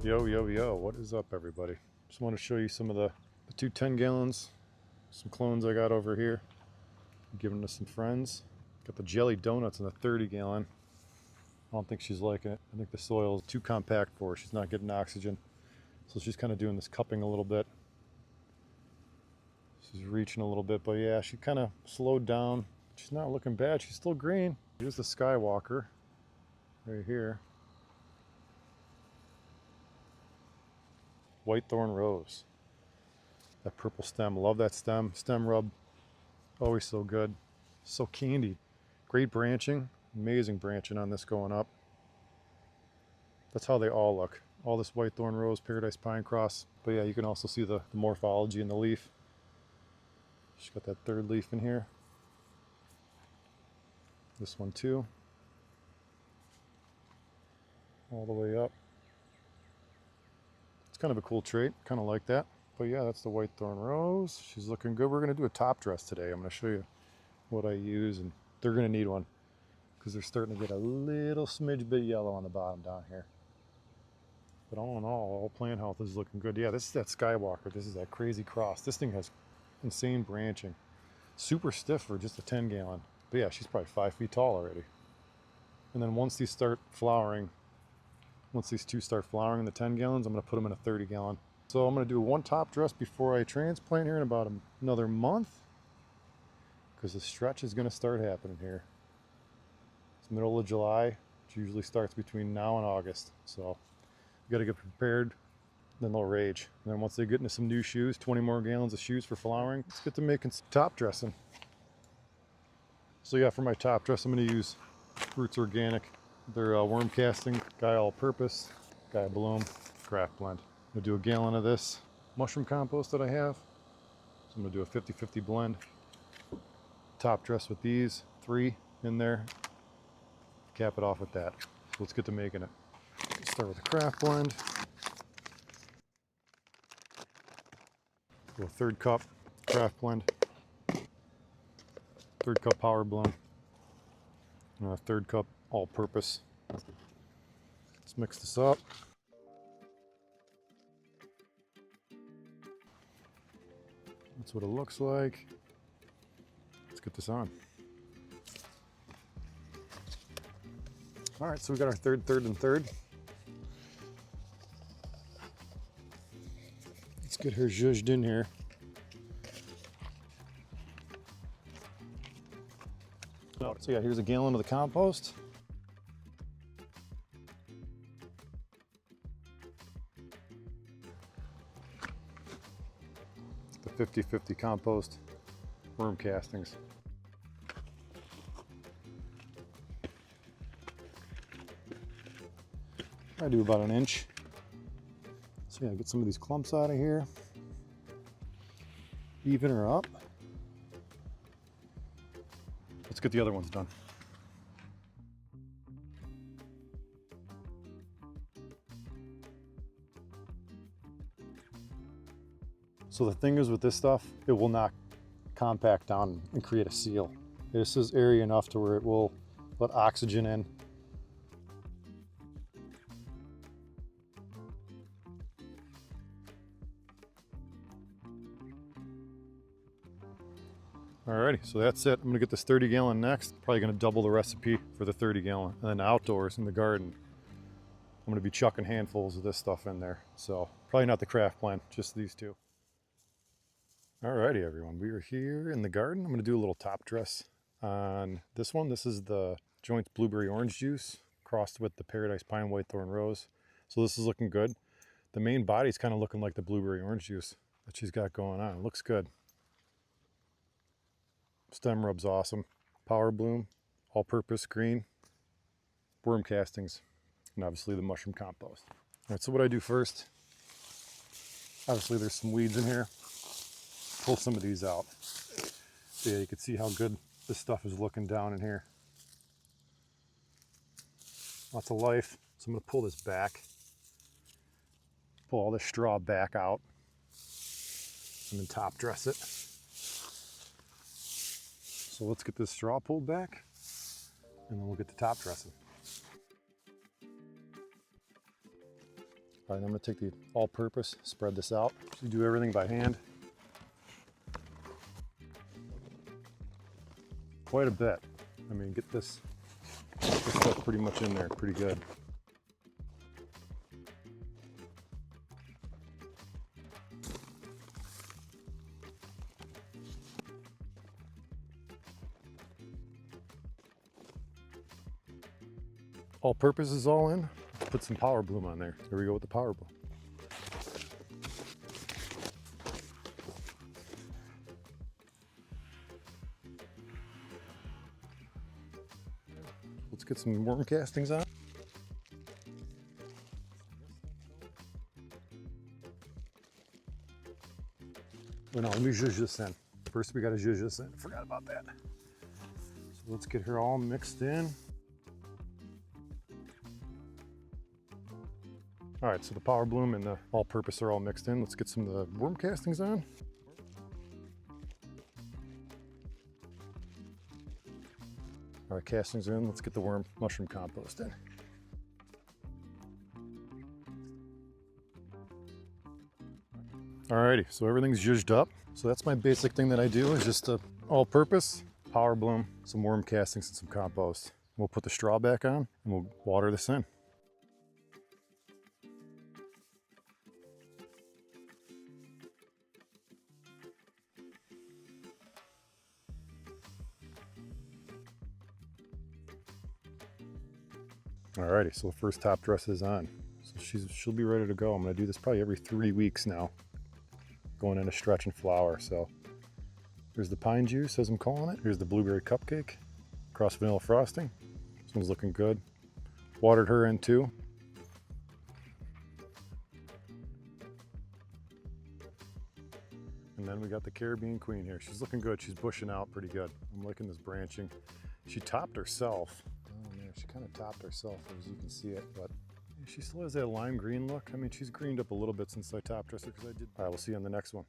Yo, what is up, everybody? Just want to show you some of the two 10 gallons, some clones I got over here. I'm giving to some friends. Got the jelly donuts in the 30 gallon. I don't think she's liking it. I think the soil is too compact for her. She's not getting oxygen. So she's kind of doing this cupping a little bit. She's reaching a little bit, but yeah, she kind of slowed down. She's not looking bad. She's still green. Here's the Skywalker right here. Whitethorn rose. That purple stem, love that stem. Stem rub, always so good. So candied. Great branching, amazing branching on this going up. That's how they all look. All this whitethorn rose, paradise pine cross. But yeah, you can also see the morphology in the leaf. She's got that third leaf in here. This one too. All the way up. It's kind of a cool trait, kind of like that. But yeah, that's the whitethorn rose. She's looking good. We're gonna do a top dress today. I'm gonna show you what I use, and they're gonna need one because they're starting to get a little smidge bit yellow on the bottom down here. But all in all plant health is looking good. Yeah, this is that Skywalker. This is that crazy cross. This thing has insane branching. Super stiff for just a 10 gallon. But yeah, she's probably 5 feet tall already. And then once these start flowering, once these two start flowering in the 10 gallons, I'm gonna put them in a 30 gallon. So I'm gonna do one top dress before I transplant here in about another month, because the stretch is gonna start happening here. It's middle of July. It usually starts between now and August. So you gotta get prepared, then they'll rage. And then once they get into some new shoes, 20 more gallons of shoes for flowering, let's get to making some top dressing. So yeah, for my top dress, I'm gonna use Roots Organic. They're worm casting, Gaia all-purpose, Gaia Bloom, craft blend. I'm gonna do a gallon of this mushroom compost that I have. So I'm gonna do a 50-50 blend. Top dress with these, 3 in there. Cap it off with that. So let's get to making it. Let's start with the craft blend. Go 1/3 cup craft blend. 1/3 cup power bloom. And a 1/3 cup all-purpose. Let's mix this up. That's what it looks like. Let's get this on. All right, so we got our third, and third. Let's get her zhuzhed in here. So yeah, here's a gallon of the compost. The 50-50 compost worm castings. I do about 1 inch. So yeah, get some of these clumps out of here. Even her up. Let's get the other ones done. So the thing is with this stuff, it will not compact down and create a seal. This is airy enough to where it will let oxygen in. Alrighty, so that's it. I'm gonna get this 30 gallon next. Probably gonna double the recipe for the 30 gallon. And then outdoors in the garden, I'm gonna be chucking handfuls of this stuff in there. So probably not the craft plant, just these two. Alrighty, everyone, we are here in the garden. I'm gonna do a little top dress on this one. This is the Joints Blueberry Orange Juice crossed with the Paradise Pine Whitethorn Rose. So this is looking good. The main body's kind of looking like the Blueberry Orange Juice that she's got going on. It looks good. Stem rub's awesome. Power bloom, all-purpose green, worm castings, and obviously the mushroom compost. All right, so what I do first, obviously there's some weeds in here. Pull some of these out. So yeah, you can see how good this stuff is looking down in here. Lots of life. So I'm gonna pull this back. Pull all this straw back out and then top dress it. So let's get this straw pulled back and then we'll get the top dressing. All right, I'm gonna take the all-purpose, spread this out. You do everything by hand. Quite a bit. I mean, get this stuff pretty much in there, pretty good. All-purpose is all in. Put some power bloom on there. Here we go with the power bloom. Let's get some worm castings on. Oh no, let me zhuzh this in. First we gotta zhuzh this in. Forgot about that. So let's get her all mixed in. All right, so the power bloom and the all-purpose are all mixed in. Let's get some of the worm castings on. All right, castings are in. Let's get the worm mushroom compost in. Alrighty, so everything's zhuzhed up. So that's my basic thing that I do is just all-purpose, power bloom, some worm castings, and some compost. We'll put the straw back on and we'll water this in. Alrighty, so the first top dress is on. So she'll be ready to go. I'm gonna do this probably every 3 weeks now, going in a stretch and flower. So here's the pine juice, as I'm calling it. Here's the blueberry cupcake, cross vanilla frosting. This one's looking good. Watered her in too. And then we got the Caribbean Queen here. She's looking good. She's bushing out pretty good. I'm liking this branching. She topped herself. Oh man, she kind of topped herself as you can see it, but she still has that lime green look. I mean, she's greened up a little bit since I top dressed her because I did. All right, we'll see you on the next one.